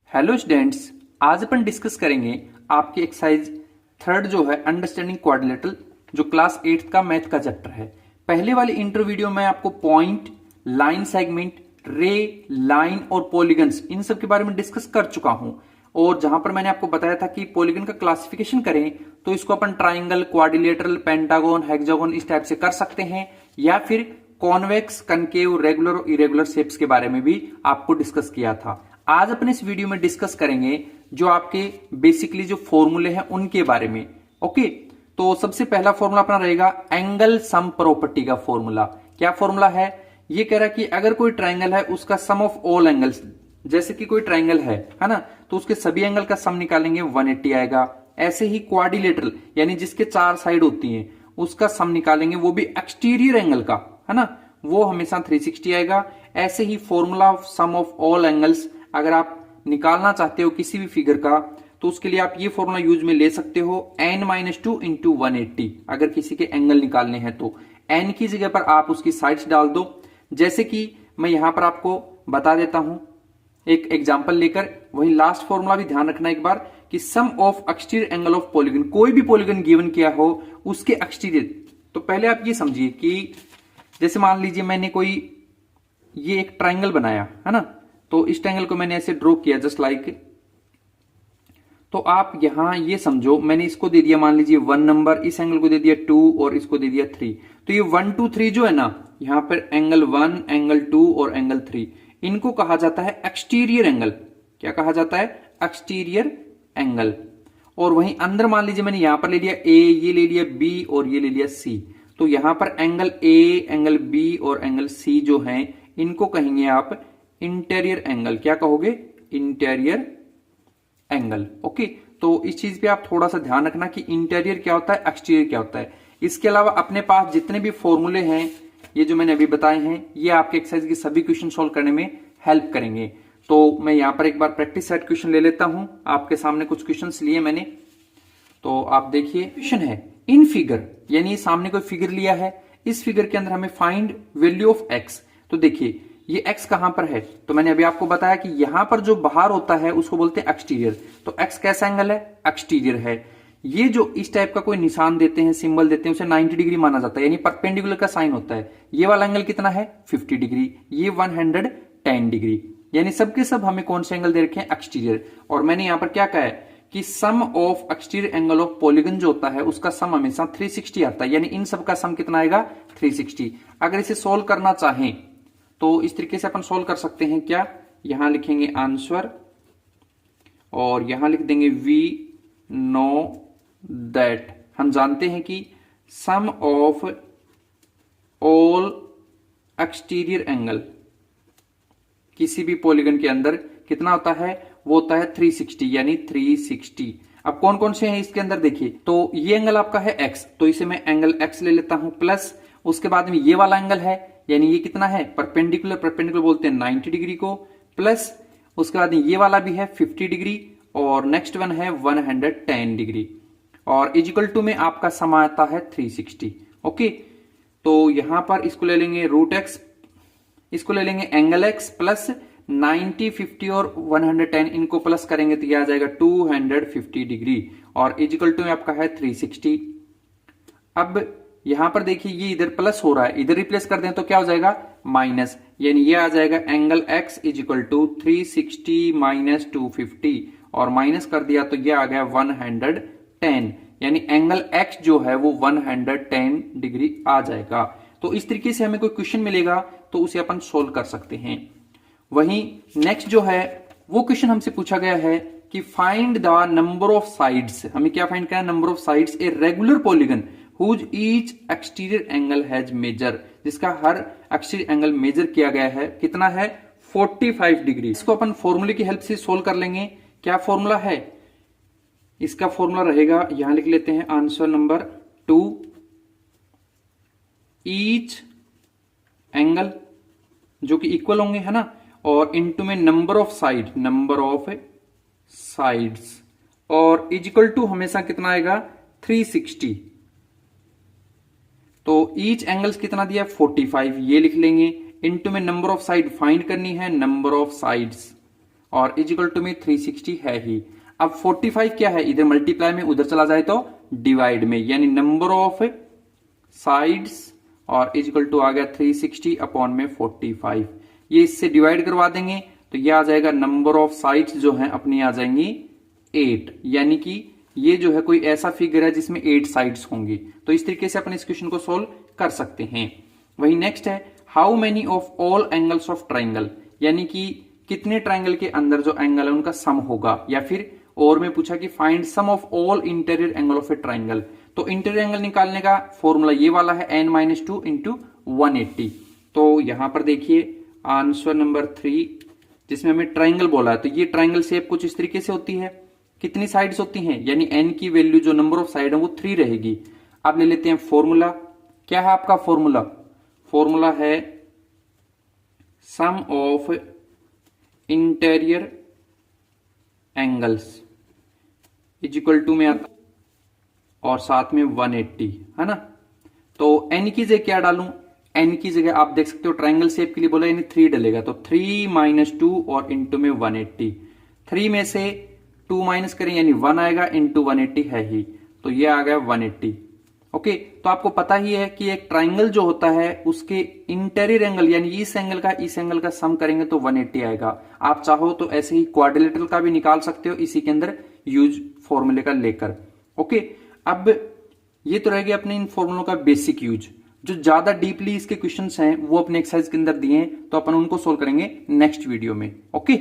Hello students, आज अपन discuss करेंगे आपकी एक्सरसाइज थर्ड जो है अंडरस्टैंडिंग क्वाड्रिलेटरल, जो क्लास 8 का मैथ का चैप्टर है। पहले वाली इंट्रो वीडियो में आपको पॉइंट, लाइन सेगमेंट, रे, लाइन और पॉलीगन्स इन सब के बारे में डिस्कस कर चुका हूं। और जहां पर मैंने आपको बताया था कि पॉलीगन का क्लासिफिकेशन करें तो इसको अपन ट्राइंगल, क्वाड्रिलेटरल, पेंटागन, हेक्सागन इस टाइप से कर सकते हैं, या फिर कॉन्वेक्स, कनकेव, रेगुलर और इरेगुलर शेप्स के बारे में भी आपको डिस्कस किया था। आज अपन इस वीडियो में डिस्कस करेंगे जो आपके बेसिकली जो फॉर्मूले हैं उनके बारे में। ओके, तो सबसे पहला फॉर्मूला अपना रहेगा एंगल सम प्रॉपर्टी का फॉर्मूला। क्या फॉर्मूला है? ये कह रहा है कि अगर कोई ट्राइंगल है उसका सम ऑफ ऑल एंगल्स, जैसे कि कोई ट्राइंगल है ना, तो उसके सभी एंगल का सम निकालेंगे 180 आएगा। ऐसे ही क्वाड्रिलेटरल यानी जिसके 4 साइड होती हैं उसका सम निकालेंगे, वो भी एक्सटीरियर एंगल का, है ना, वो हमेशा 360 आएगा। ऐसे ही formula of sum of all angles अगर आप निकालना चाहते हो किसी भी फिगर का, तो उसके लिए आप ये फॉर्मूला यूज में ले सकते हो n-2 इंटू 180। अगर किसी के एंगल निकालने हैं तो n की जगह पर आप उसकी साइड्स डाल दो। जैसे कि मैं यहां पर आपको बता देता हूं एक एग्जांपल लेकर। वही लास्ट फॉर्मूला भी ध्यान रखना एक बार कि sum of exterior angle of polygon, कोई भी पॉलीगन गिवन किया हो उसके एक्सटीरियर। तो पहले आप ये समझिए कि जैसे मान लीजिए मैंने कोई ये एक ट्राइंगल बनाया है ना, तो इस ट्रायंगल को मैंने ऐसे ड्रॉ किया जस्ट लाइक। तो आप यहां ये समझो मैंने इसको दे दिया मान लीजिए 1 नंबर, इस एंगल को दे दिया 2 और इसको दे दिया 3। तो ये 1 2 3 जो है ना, यहां पर एंगल 1, एंगल 2 और एंगल 3, इनको कहा जाता है एक्सटीरियर एंगल। क्या कहा जाता है? Exterior angle. और वहीं अंदर मान लीजिए मैंने यहां पर ले लिया A, ये ले लिया B और ये ले लिया C। तो यहां पर एंगल A, एंगल B और एंगल C जो है इनको कहेंगे आप इंटीरियर एंगल। क्या कहोगे? Interior angle. ओके, तो इस चीज पे आप थोड़ा सा ध्यान रखना कि इंटीरियर क्या होता है, एक्सटीरियर क्या होता है। इसके अलावा अपने पास जितने भी फॉर्मूले हैं ये जो मैंने अभी बताए हैं, ये आपके एक्सरसाइज के सभी क्वेश्चन सॉल्व करने में हेल्प करेंगे। तो मैं यहां पर एक बार प्रैक्टिस सेट क्वेश्चन ले लेता हूं। आपके सामने कुछ क्वेश्चन लिए मैंने, तो आप देखिए। क्वेश्चन है इन फिगर, यानी सामने कोई फिगर लिया है, इस फिगर के अंदर हमें फाइंड वैल्यू ऑफ एक्स। तो देखिए ये x कहां पर है, तो मैंने अभी आपको बताया कि यहां पर जो बाहर होता है उसको बोलते हैं एक्सटीरियर। तो x कैसा एंगल है? एक्सटीरियर है। ये जो इस टाइप का कोई निशान देते हैं, सिंबल देते हैं, उसे 90 डिग्री माना जाता है, यानी परपेंडिकुलर का साइन होता है। ये वाला एंगल कितना है? 50 डिग्री, ये 110 डिग्री, यानी सबके सब हमें कौन से एंगल दे रखे हैं? एक्सटीरियर। और मैंने यहां पर क्या कहा है कि sum of exterior angle of polygon जो होता है उसका सम हमेशा 360 आता है, यानी इन सब का सम कितना आएगा? 360। अगर इसे सोल्व करना चाहें तो इस तरीके से अपन सोल्व कर सकते हैं। क्या? यहां लिखेंगे आंसर और यहां लिख देंगे वी नो दैट। हम जानते हैं कि sum of all exterior angle किसी भी पॉलीगन के अंदर कितना होता है? वो होता है 360, यानी 360। अब कौन कौन से हैं इसके अंदर देखिए, तो ये एंगल आपका है x, तो इसे मैं एंगल x ले लेता हूं, प्लस उसके बाद में ये वाला एंगल है, यानी ये कितना है? परपेंडिकुलर, परपेंडिकुलर बोलते हैं 90 डिग्री को, प्लस उसके बाद ये वाला भी है 50 डिग्री और नेक्स्ट वन है 110 डिग्री, और इजिकल टू में आपका सम आता है 360। ओके, तो यहां पर इसको ले लेंगे रूट एक्स, इसको ले लेंगे एंगल एक्स, प्लस 90, 50 और 110 इनको प्लस करेंगे तो यह आ जाएगा 250 डिग्री, और इजिकल टू में आपका है 360। अब यहां पर देखिए ये इधर प्लस हो रहा है, इधर रिप्लेस कर दें तो क्या हो जाएगा? माइनस, यानी ये आ जाएगा angle x equal to 360 minus 250, और माइनस कर दिया तो ये आ गया 110, यानी एंगल x जो है वो 110 डिग्री आ जाएगा। तो इस तरीके से हमें कोई क्वेश्चन मिलेगा तो उसे अपन सोल्व कर सकते हैं। वहीं नेक्स्ट जो है वो क्वेश्चन हमसे पूछा गया है कि find the number of sides. हमें क्या फाइंड करना है? Number of sides a regular polygon whose each exterior angle has measure, जिसका हर एक्सटीरियर एंगल मेजर किया गया है। कितना है? 45 डिग्री। इसको अपन फॉर्मूले की हेल्प से सोल्व कर लेंगे। क्या फॉर्मूला है इसका? फॉर्मूला रहेगा, यहां लिख लेते हैं आंसर नंबर 2, ईच एंगल जो कि इक्वल होंगे, है ना, और इनटू में number of side, number of sides, और इजिकल टू हमेशा कितना आएगा? 360। तो ईच एंगल्स कितना दिया? 45, ये लिख लेंगे। इनटू में नंबर ऑफ साइड फाइंड करनी है, नंबर ऑफ साइड्स, और इज इक्वल टू में 360 है ही। अब 45 क्या है, इधर मल्टीप्लाई में, उधर चला जाए तो डिवाइड में, यानी नंबर ऑफ साइड्स और इज इक्वल टू आ गया 360 अपॉन में 45। ये इससे डिवाइड करवा देंगे तो ये आ जाएगा नंबर ऑफ साइड्स जो है अपनी आ जाएंगी 8, यानी कि ये जो है कोई ऐसा फिगर है जिसमें 8 साइड्स होंगी। तो इस तरीके से अपन इस क्वेश्चन को सोल्व कर सकते हैं। वही नेक्स्ट है, how many of all angles of triangle, यानी कि कितने ट्राइंगल के अंदर जो एंगल है उनका सम होगा, या फिर और में पूछा कि find sum of all interior angle of a triangle. तो इंटीरियर एंगल निकालने का फॉर्मूला ये वाला है n-2 इंटू 180। तो यहां पर देखिए आंसर नंबर 3 जिसमें हमें ट्राइंगल बोला है, तो ये ट्राइंगल शेप कुछ इस तरीके से होती है। कितनी साइड्स होती हैं, यानी n की वैल्यू जो नंबर ऑफ साइड है वो 3 रहेगी। अब ले लेते हैं फॉर्मूला। क्या है आपका फॉर्मूला? फॉर्मूला है sum of interior angles is equal to में आता और साथ में 180, है ना। तो n की जगह क्या डालूं, n की जगह आप देख सकते हो ट्राइंगल शेप के लिए बोला यानी 3 डलेगा, तो 3 - 2 और इंटू में 180। 3 में से 2 माइनस करें यानी 1 आएगा, इंटू 180 है ही, तो ये आ गया 180। ओके, तो आपको पता ही है कि एक ट्राइंगल जो होता है उसके इंटीरियर एंगल यानी इस एंगल का सम करेंगे तो 180 आएगा। आप चाहो तो ऐसे ही क्वाड्रिलेटरल का भी निकाल सकते हो इसी के अंदर यूज फॉर्मूले का लेकर। ओके, अब ये तो रह गया अपने इन फॉर्मूलों का बेसिक यूज। जो ज्यादा डीपली इसके क्वेश्चंस हैं वो अपने एक्सरसाइज के अंदर दिए हैं, तो अपन उनको सोल्व करेंगे नेक्स्ट वीडियो में। ओके।